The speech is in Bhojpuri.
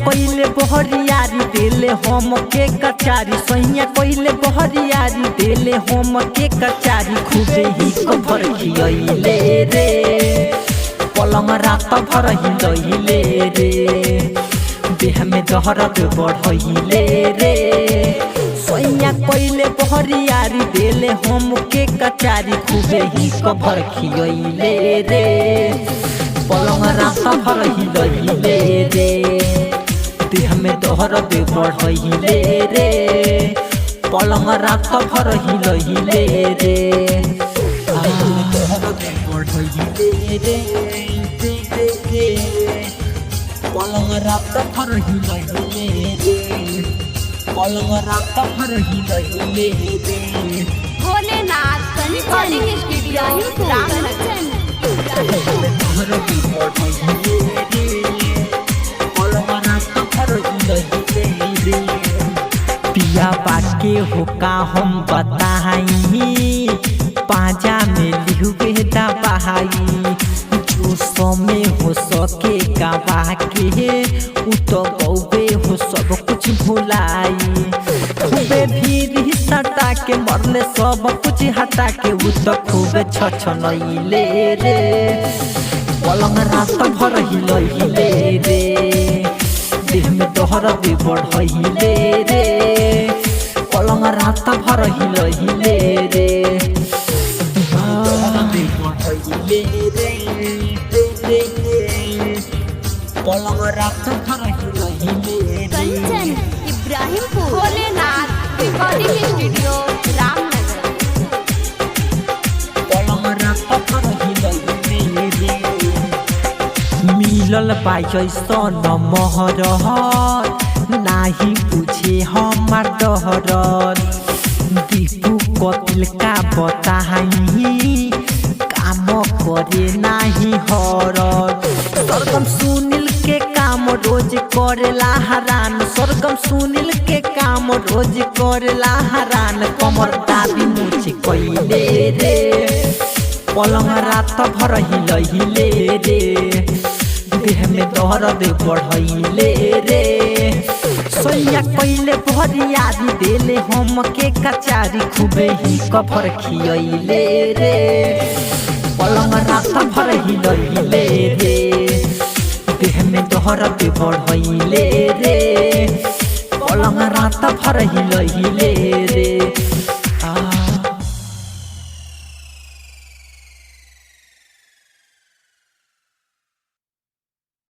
कोइले बहरियारी देले हम के कचारी सैया कोइले बहरियारी देले हम के कचारी खूबे ही कभर खियले रे पलंग रात भर हिलैले रे देह में दहरत बढ़ैले रे सैया कोइले बहरियारी देले हम के कचारी खूबे ही कभर खियले रे पलंग रात भर हिलैले रे देह में दहरत बढ़ैले रे पलंग रात भर हिलैले रे दहरत बढ़ैले रे पलंग रात भर हिलैले रे पलंग रात भर हिलैले रे भोलेनाथ रिकॉर्डिंग स्टूडियो रामनगर पिया बाके हो का हम बताई पाजा में लिहुए दबाई जो समय हो सके गवा के उ तो गौबे हो सब कुछ भुलाई खूबे भीड़ सटा के मरले सब कुछ हटा के उ तो खूबे छछनैले रे पलंग रात भर हिलैले रे देह में दहरत बढ़ैले रे पलंग रात भर हिलैले रे पलंग रात भर हिलैले कंचन इब्राहिमपुर भोलेनाथ रिकॉर्डिंग स्टूडियो रामनगर पलंग रात भर हिलैले रे मिलल बाइसन महरत नाही पूछे हमार दहरत दीपू कपिल का बताई काम करे नाही हरत सरगम सुनील के काम रोज करेला हरान सरगम सुनील के काम रोज करेला हरान कमर दाबी मुझे कैले रे पलंग रात भर हिलैले रे देह में दहरत बढ़ैले रे सैया कोइले बहरियारी देले हम के कचारी खूबे ही कभर खियैले रे पलंग रात भर हिलैले रे देह में दहरत बढ़ैले रे पलंग रात भर हिलैले रे।